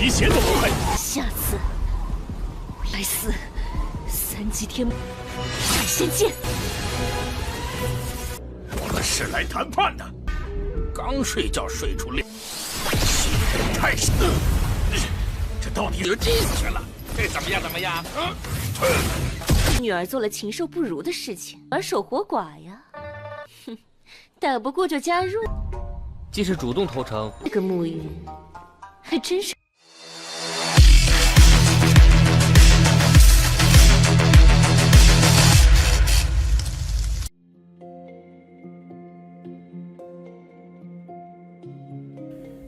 一弦都不配。下次我来死三级天闪现剑。我是来谈判的，刚睡觉睡出六，血太深，这到底有进去了？这怎么样？怎么样？女儿做了禽兽不如的事情，而守活寡呀，哼，打不过就加入。既是主动投诚，这个暮云还真是。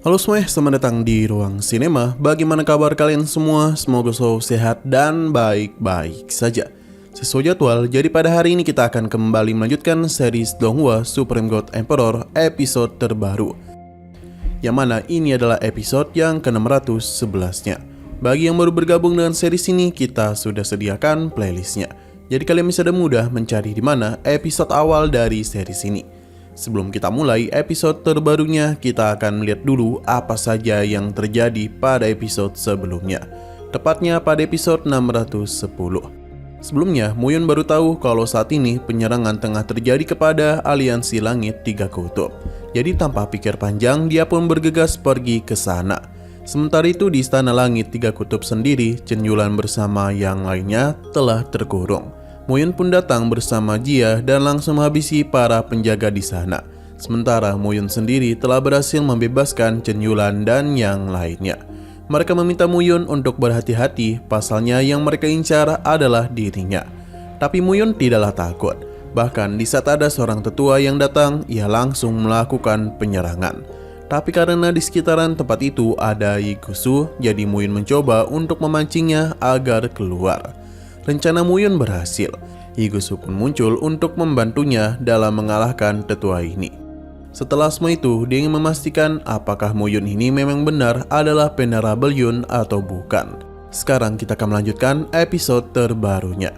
Halo semuanya, selamat datang di Ruang Sinema. Bagaimana kabar kalian semua? Semoga selalu sehat dan baik-baik saja. Sesuai jadwal, jadi pada hari ini kita akan kembali melanjutkan series Donghua Supreme God Emperor episode terbaru, yang mana ini adalah episode yang ke-611-nya. Bagi yang baru bergabung dengan series ini, kita sudah sediakan playlistnya. Jadi kalian bisa dengan mudah mencari di mana episode awal dari series ini. Sebelum kita mulai episode terbarunya, kita akan melihat dulu apa saja yang terjadi pada episode sebelumnya. Tepatnya pada episode 610. Sebelumnya, Muyun baru tahu kalau saat ini penyerangan tengah terjadi kepada aliansi Langit Tiga Kutub. Jadi tanpa pikir panjang, dia pun bergegas pergi ke sana. Sementara itu di Istana Langit Tiga Kutub sendiri, Chen Yulan bersama yang lainnya telah terkurung. Muyun pun datang bersama Jia dan langsung menghabisi para penjaga di sana. Sementara Muyun sendiri telah berhasil membebaskan Chen Yulan dan yang lainnya. Mereka meminta Muyun untuk berhati-hati, pasalnya yang mereka incar adalah dirinya. Tapi Muyun tidaklah takut. Bahkan di saat ada seorang tetua yang datang, ia langsung melakukan penyerangan. Tapi karena di sekitaran tempat itu ada Yigusu, jadi Muyun mencoba untuk memancingnya agar keluar. Rencana Muyun berhasil. Yigusu pun muncul untuk membantunya dalam mengalahkan tetua ini. Setelah semua itu, dia ingin memastikan apakah Muyun ini memang benar adalah Venerable Yun atau bukan. Sekarang kita akan melanjutkan episode terbarunya.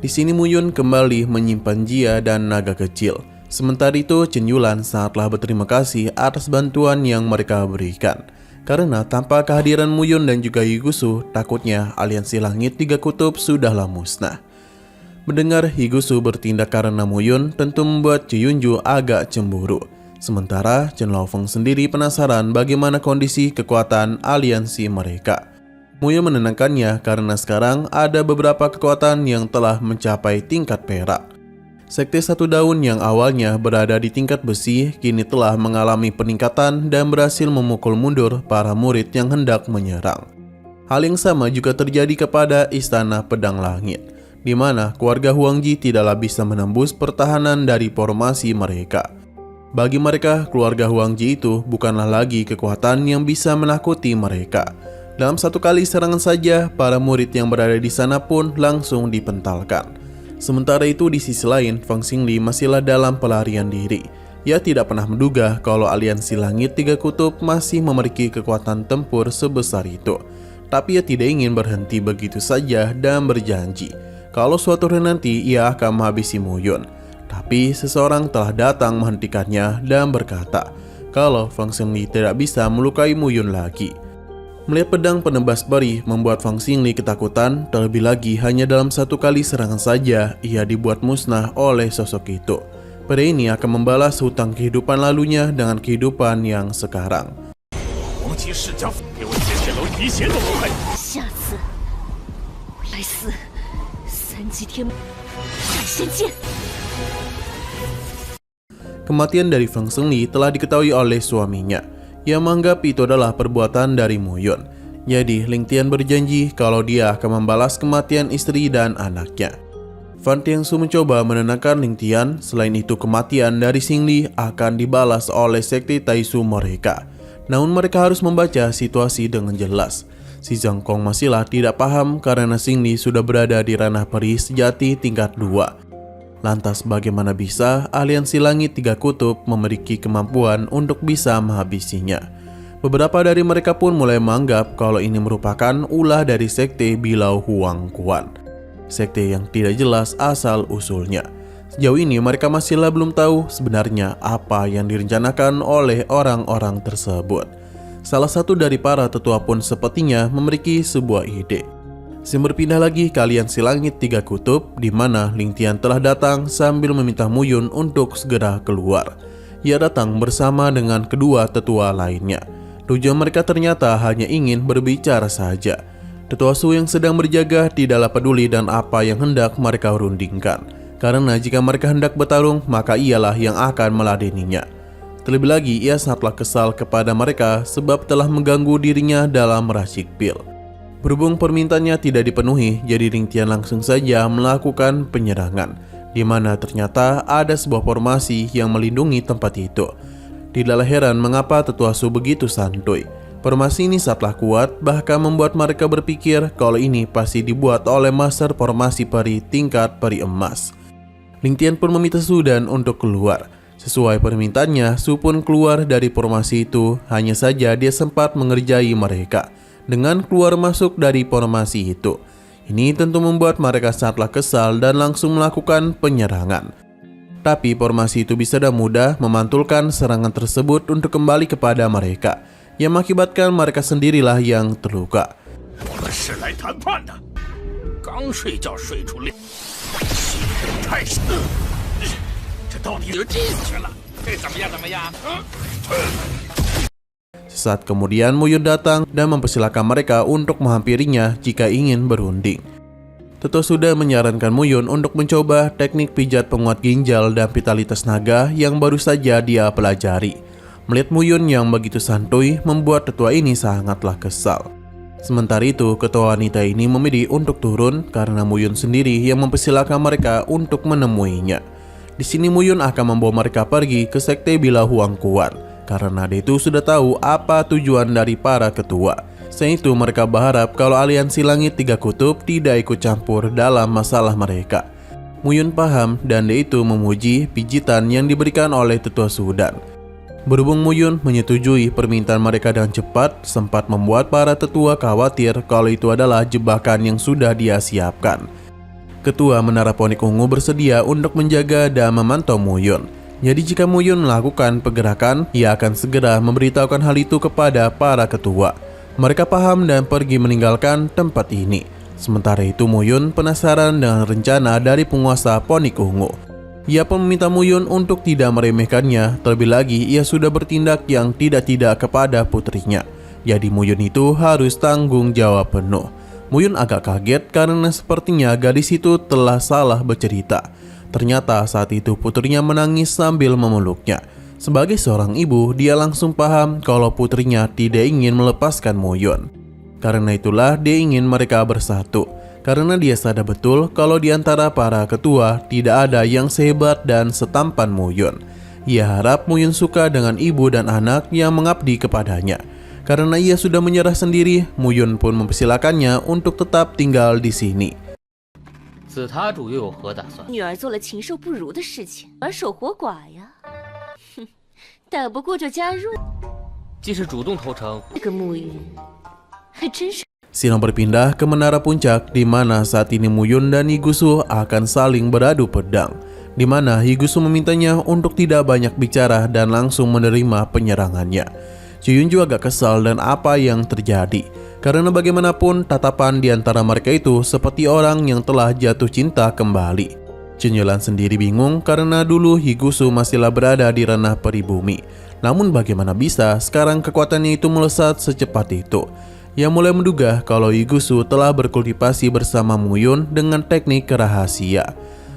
Di sini Muyun kembali menyimpan Jia dan naga kecil. Sementara itu, Chen Yulan sangatlah berterima kasih atas bantuan yang mereka berikan. Karena tanpa kehadiran Muyun dan juga Yigusu, takutnya aliansi Langit Tiga Kutub sudahlah musnah. Mendengar Yigusu bertindak karena Muyun tentu membuat Chiyunju agak cemburu. Sementara Chen Laofeng sendiri penasaran bagaimana kondisi kekuatan aliansi mereka. Muyun menenangkannya karena sekarang ada beberapa kekuatan yang telah mencapai tingkat perak. Sekte Satu Daun yang awalnya berada di tingkat besi kini telah mengalami peningkatan dan berhasil memukul mundur para murid yang hendak menyerang. Hal yang sama juga terjadi kepada Istana Pedang Langit, di mana keluarga Huangji tidaklah bisa menembus pertahanan dari formasi mereka. Bagi mereka, keluarga Huangji itu bukanlah lagi kekuatan yang bisa menakuti mereka. Dalam satu kali serangan saja, para murid yang berada di sana pun langsung dipentalkan. Sementara itu di sisi lain, Fang Xingli masihlah dalam pelarian diri. Ia tidak pernah menduga kalau aliansi Langit Tiga Kutub masih memiliki kekuatan tempur sebesar itu. Tapi ia tidak ingin berhenti begitu saja dan berjanji kalau suatu hari nanti ia akan menghabisi Muyun. Tapi seseorang telah datang menghentikannya dan berkata kalau Fang Xingli tidak bisa melukai Muyun lagi. Melihat pedang penebas perih membuat Fang Xingli ketakutan, terlebih lagi hanya dalam satu kali serangan saja ia dibuat musnah oleh sosok itu. Pada ini akan membalas hutang kehidupan lalunya dengan kehidupan yang sekarang.下次我来死三级天闪现剑。 Kematian dari Fang Xingli telah diketahui oleh suaminya. Ia menganggap itu adalah perbuatan dari Muyun. Jadi Ling Tian berjanji kalau dia akan membalas kematian istri dan anaknya. Fan Tianxu mencoba menenangkan Ling Tian. Selain itu kematian dari Xingli akan dibalas oleh sekte Taisu mereka. Namun mereka harus membaca situasi dengan jelas. Si Zhang Kong masihlah tidak paham karena Xingli sudah berada di ranah peri sejati tingkat 2. Lantas bagaimana bisa aliansi Langit Tiga Kutub memiliki kemampuan untuk bisa menghabisinya? Beberapa dari mereka pun mulai menganggap kalau ini merupakan ulah dari sekte Bilau Huang Quan. Sekte yang tidak jelas asal-usulnya. Sejauh ini mereka masihlah belum tahu sebenarnya apa yang direncanakan oleh orang-orang tersebut. Salah satu dari para tetua pun sepertinya memiliki sebuah ide. Berpindah lagi ke aliansi langit tiga kutub, di mana Ling Tian telah datang sambil meminta Mu Yun untuk segera keluar. Ia datang bersama dengan kedua tetua lainnya. Tujuan mereka ternyata hanya ingin berbicara saja. Tetua Su yang sedang berjaga tidaklah peduli dan apa yang hendak mereka rundingkan. Karena jika mereka hendak bertarung, maka ialah yang akan meladeninya. Terlebih lagi, ia sangatlah kesal kepada mereka sebab telah mengganggu dirinya dalam meracik pil. Berhubung permintaannya tidak dipenuhi, jadi Ling Tian langsung saja melakukan penyerangan, di mana ternyata ada sebuah formasi yang melindungi tempat itu. Tidaklah heran mengapa tetua Su begitu santuy. Formasi ini sangatlah kuat, bahkan membuat mereka berpikir kalau ini pasti dibuat oleh master formasi peri tingkat peri emas. Ling Tian pun meminta Su Dan untuk keluar. Sesuai permintaannya, Su pun keluar dari formasi itu, hanya saja dia sempat mengerjai mereka dengan keluar masuk dari formasi itu. Ini tentu membuat mereka sangatlah kesal dan langsung melakukan penyerangan. Tapi formasi itu bisa dan mudah memantulkan serangan tersebut untuk kembali kepada mereka, yang mengakibatkan mereka sendirilah yang terluka. Sesaat kemudian Mu Yun datang dan mempersilahkan mereka untuk menghampirinya jika ingin berunding. Tetua sudah menyarankan Mu Yun untuk mencoba teknik pijat penguat ginjal dan vitalitas naga yang baru saja dia pelajari. Melihat Mu Yun yang begitu santuy membuat tetua ini sangatlah kesal. Sementara itu, ketua wanita ini memilih untuk turun karena Mu Yun sendiri yang mempersilahkan mereka untuk menemuinya. Di sini Mu Yun akan membawa mereka pergi ke sekte Bila Huang Kuat, karena dia itu sudah tahu apa tujuan dari para ketua. Selain itu mereka berharap kalau aliansi langit tiga kutub tidak ikut campur dalam masalah mereka. Mu Yun paham dan dia itu memuji pijitan yang diberikan oleh tetua Sudan. Berhubung Mu Yun menyetujui permintaan mereka dengan cepat, sempat membuat para tetua khawatir kalau itu adalah jebakan yang sudah dia siapkan. Ketua Menara Ponik Ungu bersedia untuk menjaga dan memantau Mu Yun. Jadi jika Mu Yun melakukan pergerakan, ia akan segera memberitahukan hal itu kepada para ketua. Mereka paham dan pergi meninggalkan tempat ini. Sementara itu Mu Yun penasaran dengan rencana dari penguasa Ponik Ungu. Ia pun meminta Mu Yun untuk tidak meremehkannya, terlebih lagi ia sudah bertindak yang tidak-tidak kepada putrinya. Jadi Mu Yun itu harus tanggung jawab penuh. Mu Yun agak kaget karena sepertinya gadis itu telah salah bercerita. Ternyata saat itu putrinya menangis sambil memeluknya. Sebagai seorang ibu, dia langsung paham kalau putrinya tidak ingin melepaskan Mu Yun. Karena itulah dia ingin mereka bersatu. Karena dia sadar betul kalau di antara para ketua tidak ada yang sehebat dan setampan Mu Yun. Ia harap Mu Yun suka dengan ibu dan anak yang mengabdi kepadanya. Karena ia sudah menyerah sendiri, Mu Yun pun mempersilakannya untuk tetap tinggal di sini. 子他主又有何打算？女儿做了禽兽不如的事情，而守活寡呀，哼，打不过就加入。既是主动投诚，这个暮云还真是。 Sinong berpindah ke Menara Puncak, di mana saat ini Mu Yun dan Higusu akan saling beradu pedang. Di mana Higusu memintanya untuk tidak banyak bicara dan langsung menerima penyerangannya. Cuyun juga agak kesal dan apa yang terjadi. Karena bagaimanapun tatapan di antara mereka itu seperti orang yang telah jatuh cinta kembali. Cunjulan sendiri bingung karena dulu Higusu masihlah berada di ranah peribumi. Namun bagaimana bisa sekarang kekuatannya itu melesat secepat itu. Ia mulai menduga kalau Higusu telah berkultivasi bersama Mu Yun dengan teknik rahasia.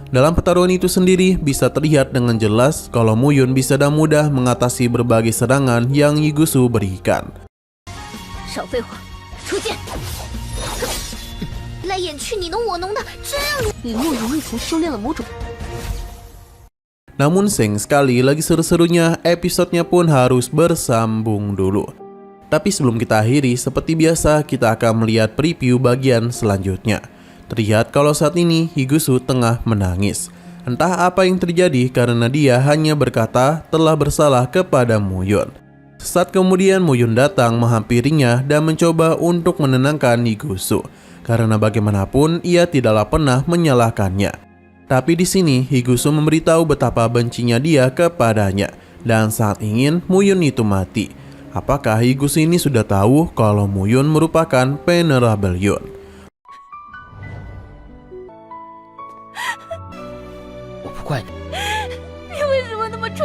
Dalam pertarungan itu sendiri bisa terlihat dengan jelas kalau Mu Yun bisa dan mudah mengatasi berbagai serangan yang Higusu berikan. 少废话，出剑！来眼去你侬我侬的，这样你慕容一从修炼了某种。 Namun sayang sekali lagi seru-serunya episodenya pun harus bersambung dulu. Tapi sebelum kita akhiri, seperti biasa kita akan melihat preview bagian selanjutnya. Terlihat kalau saat ini Higusu tengah menangis. Entah apa yang terjadi karena dia hanya berkata telah bersalah kepada Mu Yun. Sesaat kemudian Mu Yun datang menghampirinya dan mencoba untuk menenangkan Higusu. Karena bagaimanapun ia tidaklah pernah menyalahkannya. Tapi di sini Higusu memberitahu betapa bencinya dia kepadanya dan sangat ingin Mu Yun itu mati. Apakah Higuchi ini sudah tahu kalau Muyun merupakan penerabel Yun?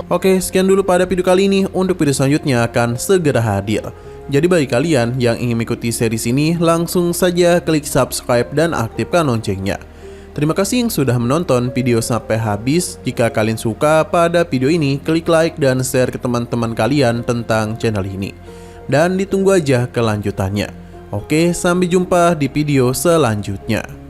Oke, sekian dulu pada video kali ini. Untuk video selanjutnya akan segera hadir. Jadi bagi kalian yang ingin mengikuti series ini, langsung saja klik subscribe dan aktifkan loncengnya. Terima kasih yang sudah menonton video sampai habis. Jika kalian suka pada video ini, klik like dan share ke teman-teman kalian tentang channel ini. Dan ditunggu aja kelanjutannya. Oke, sampai jumpa di video selanjutnya.